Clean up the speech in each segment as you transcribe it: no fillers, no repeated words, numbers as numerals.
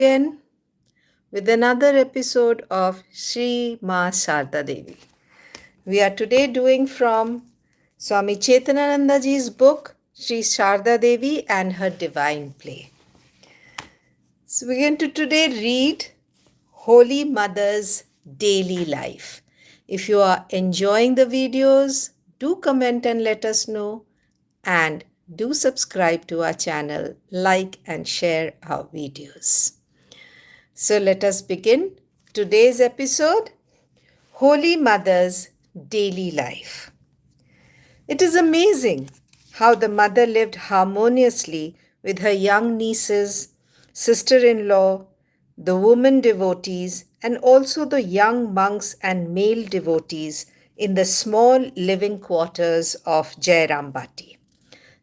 again with another episode of Sri Ma Sarada Devi. We are today doing from Swami Chetananandaji's book Sri Sarada Devi and Her Divine Play. So we're going to today read Holy Mother's Daily Life. If you are enjoying the videos, do comment and let us know, and do subscribe to our channel, like and share our videos. So let us begin today's episode, Holy Mother's Daily Life. It is amazing how the mother lived harmoniously with her young nieces, sister-in-law, the women devotees, and also the young monks and male devotees in the small living quarters of Jayrambati.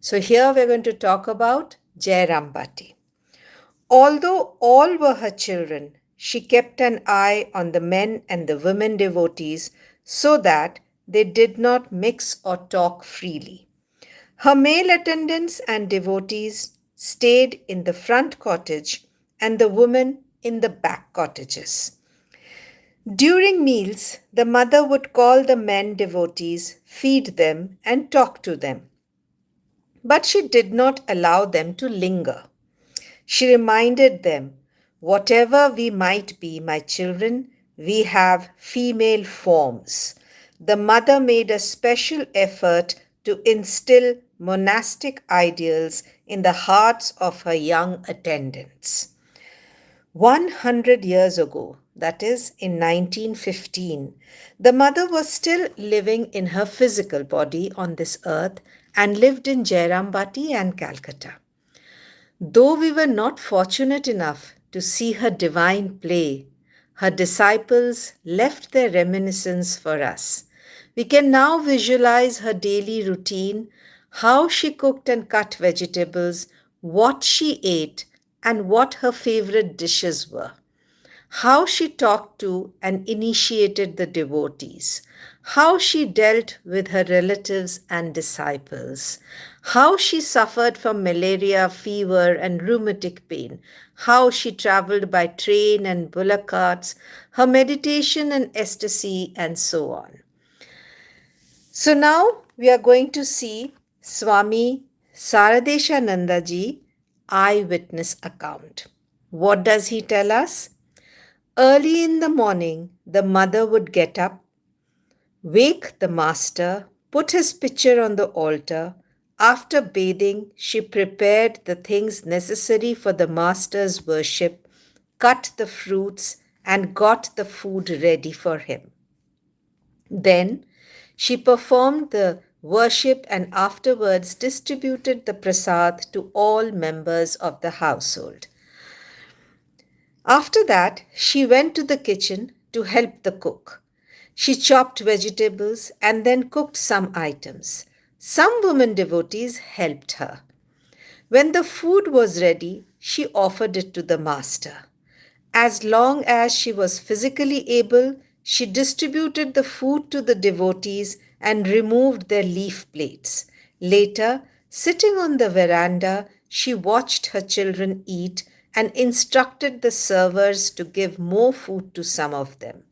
So here we're going to talk about Jayrambati. Although all were her children, she kept an eye on the men and the women devotees so that they did not mix or talk freely. Her male attendants and devotees stayed in the front cottage and the women in the back cottages. During meals, the mother would call the men devotees, feed them, and talk to them. But she did not allow them to linger. She reminded them, whatever we might be, my children, we have female forms. The mother made a special effort to instill monastic ideals in the hearts of her young attendants. 100 years ago, that is in 1915, the mother was still living in her physical body on this earth and lived in Jayrambati and Calcutta. Though we were not fortunate enough to see her divine play, her disciples left their reminiscence for us. We can now visualize her daily routine, how she cooked and cut vegetables, what she ate, and what her favorite dishes were. How she talked to and initiated the devotees, how she dealt with her relatives and disciples, how she suffered from malaria, fever, and rheumatic pain, how she traveled by train and bullock carts, her meditation and ecstasy, and so on. So now we are going to see Swami Saradeshanandaji eyewitness account. What does he tell us? Early in the morning, the mother would get up, wake the master, put his pitcher on the altar. After bathing, she prepared the things necessary for the master's worship, cut the fruits, and got the food ready for him. Then she performed the worship and afterwards distributed the prasad to all members of the household. After that, she went to the kitchen to help the cook. She chopped vegetables and then cooked some items. Some women devotees helped her. When the food was ready, she offered it to the master. As long as she was physically able, she distributed the food to the devotees and removed their leaf plates. Later, sitting on the veranda, she watched her children eat and instructed the servers to give more food to some of them.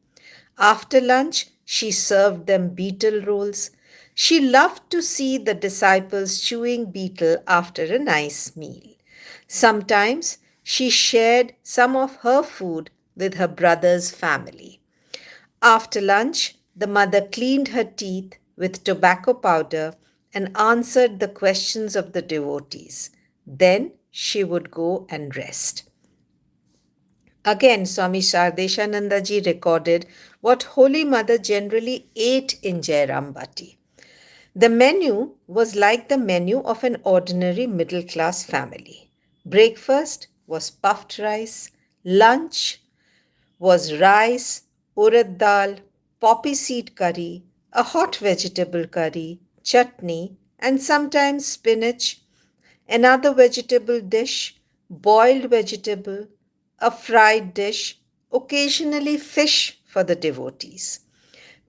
After lunch, she served them beetle rolls. She loved to see the disciples chewing beetle after a nice meal. Sometimes she shared some of her food with her brother's family. After lunch, the mother cleaned her teeth with tobacco powder and answered the questions of the devotees. Then she would go and rest. Again, Swami Saradeshanandaji recorded what Holy Mother generally ate in Jayrambati. The menu was like the menu of an ordinary middle-class family. Breakfast was puffed rice, lunch was rice, urad dal, poppy seed curry, a hot vegetable curry, chutney, and sometimes spinach, another vegetable dish, boiled vegetable, a fried dish, occasionally fish for the devotees.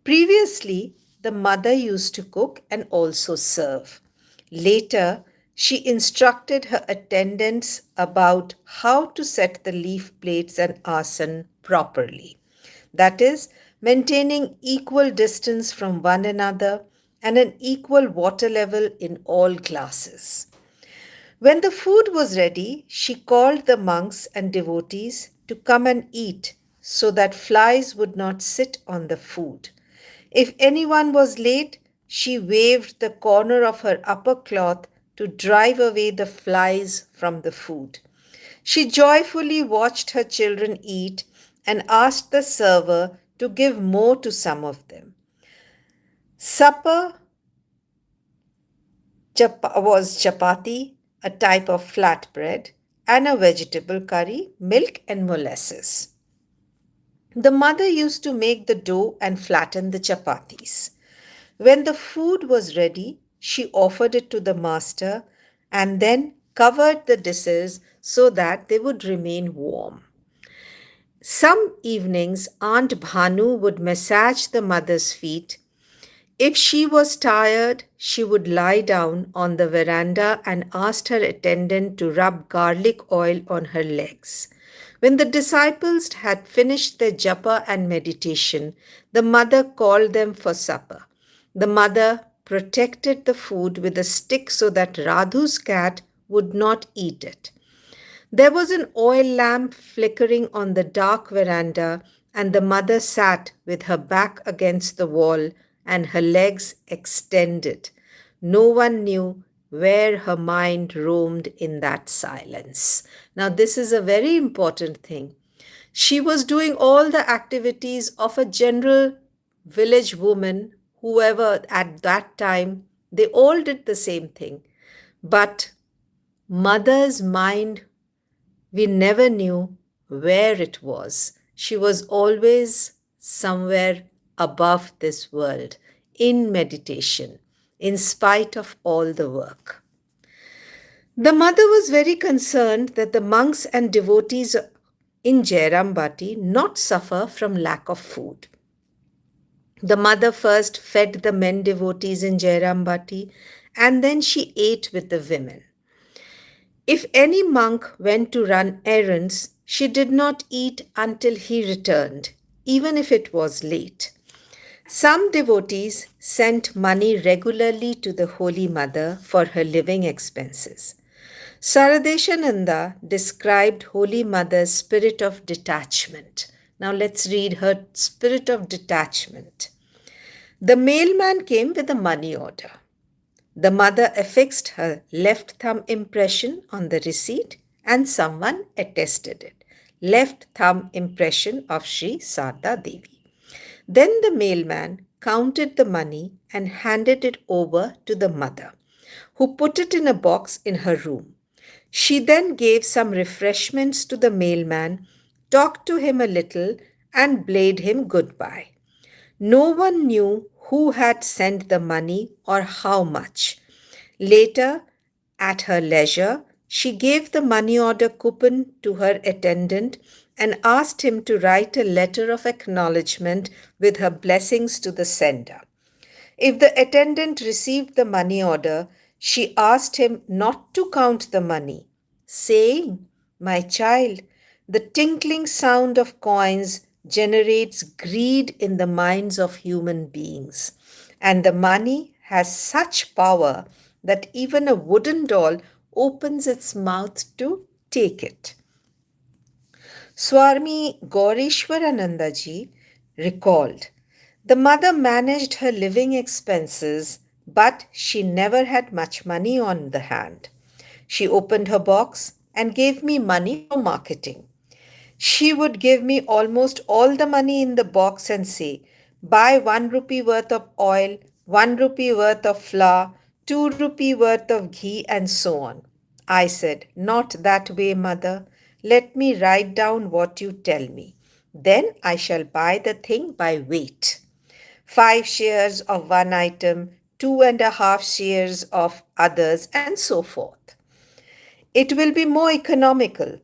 Previously, the mother used to cook and also serve. Later, She instructed her attendants about how to set the leaf plates and asan properly. That is, maintaining equal distance from one another and an equal water level in all glasses. When the food was ready, she called the monks and devotees to come and eat so that flies would not sit on the food. If anyone was late, she waved the corner of her upper cloth to drive away the flies from the food. She joyfully watched her children eat and asked the server to give more to some of them. Supper was chapati, a type of flatbread, and a vegetable curry, milk, and molasses. The mother used to make the dough and flatten the chapatis. When the food was ready, she offered it to the master and then covered the dishes so that they would remain warm. Some evenings, Aunt Bhanu would massage the mother's feet. If she was tired, she would lie down on the veranda and asked her attendant to rub garlic oil on her legs. When the disciples had finished their japa and meditation, the mother called them for supper. The mother protected the food with a stick so that Radhu's cat would not eat it. There was an oil lamp flickering on the dark veranda, and the mother sat with her back against the wall and her legs extended. No one knew where her mind roamed in that silence. Now, this is a very important thing. She was doing all the activities of a general village woman, whoever at that time, they all did the same thing. But mother's mind, we never knew where it was. She was always somewhere above this world, in meditation, in spite of all the work. The mother was very concerned that the monks and devotees in Jayrambati not suffer from lack of food. The mother first fed the men devotees in Jayrambati and then she ate with the women. If any monk went to run errands, she did not eat until he returned, even if it was late. Some devotees sent money regularly to the Holy Mother for her living expenses. Saradeshananda described Holy Mother's spirit of detachment. Now let's read her spirit of detachment. The mailman came with a money order. The mother affixed her left thumb impression on the receipt and someone attested it. Left thumb impression of Sri Sarada Devi. Then the mailman counted the money and handed it over to the mother, who put it in a box in her room. She then gave some refreshments to the mailman, talked to him a little, and bade him goodbye. No one knew who had sent the money or how much. Later, at her leisure, she gave the money order coupon to her attendant and asked him to write a letter of acknowledgement with her blessings to the sender. If the attendant received the money order, she asked him not to count the money, saying, "My child, the tinkling sound of coins generates greed in the minds of human beings, and the money has such power that even a wooden doll opens its mouth to take it." Swami Gaureshwarananda ji recalled, the mother managed her living expenses, but she never had much money on the hand. She opened her box and gave me money for marketing. She would give me almost all the money in the box and say, "Buy 1 rupee worth of oil, 1 rupee worth of flour, 2 rupee worth of ghee, and so on." I said, "Not that way, mother. Let me write down what you tell me. Then I shall buy the thing by weight. 5 shares of one item, 2.5 shares of others, and so forth. It will be more economical."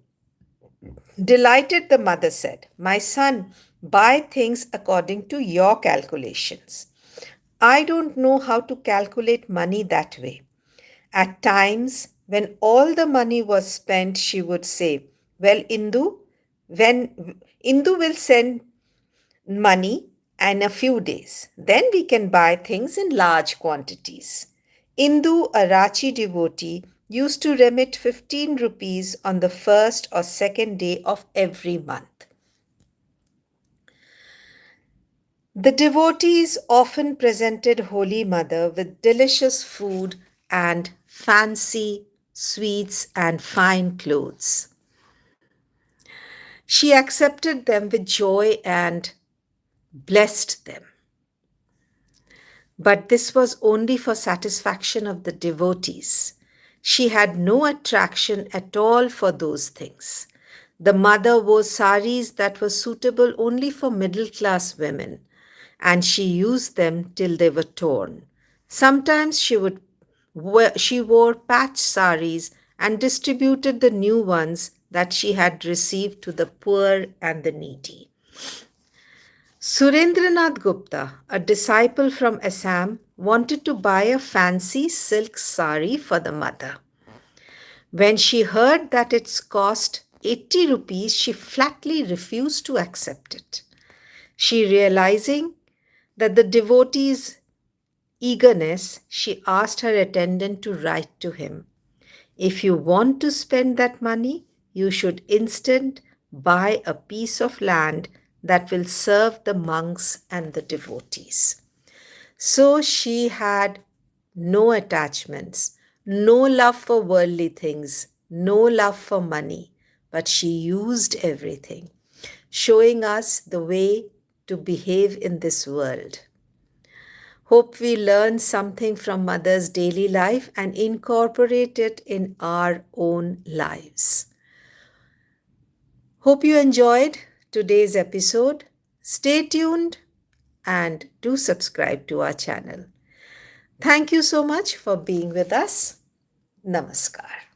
Delighted, the mother said, "My son, buy things according to your calculations. I don't know how to calculate money that way." At times, when all the money was spent, she would say, "Well, when Indu will send money in a few days, then we can buy things in large quantities." Indu, a Rachi devotee, used to remit 15 rupees on the first or second day of every month. The devotees often presented Holy Mother with delicious food and fancy sweets and fine clothes. She accepted them with joy and blessed them. But this was only for satisfaction of the devotees. She had no attraction at all for those things. The mother wore saris that were suitable only for middle class women, and she used them till they were torn. Sometimes she wore patch saris and distributed the new ones that she had received to the poor and the needy. Surendranath Gupta, a disciple from Assam, wanted to buy a fancy silk sari for the mother. When she heard that its cost 80 rupees, she flatly refused to accept it. She realizing that the devotee's eagerness, she asked her attendant to write to him, "If you want to spend that money, you should instead buy a piece of land that will serve the monks and the devotees." So she had no attachments, no love for worldly things, no love for money, but she used everything, showing us the way to behave in this world. Hope we learn something from Mother's daily life and incorporate it in our own lives. Hope you enjoyed today's episode. Stay tuned and do subscribe to our channel. Thank you so much for being with us. Namaskar.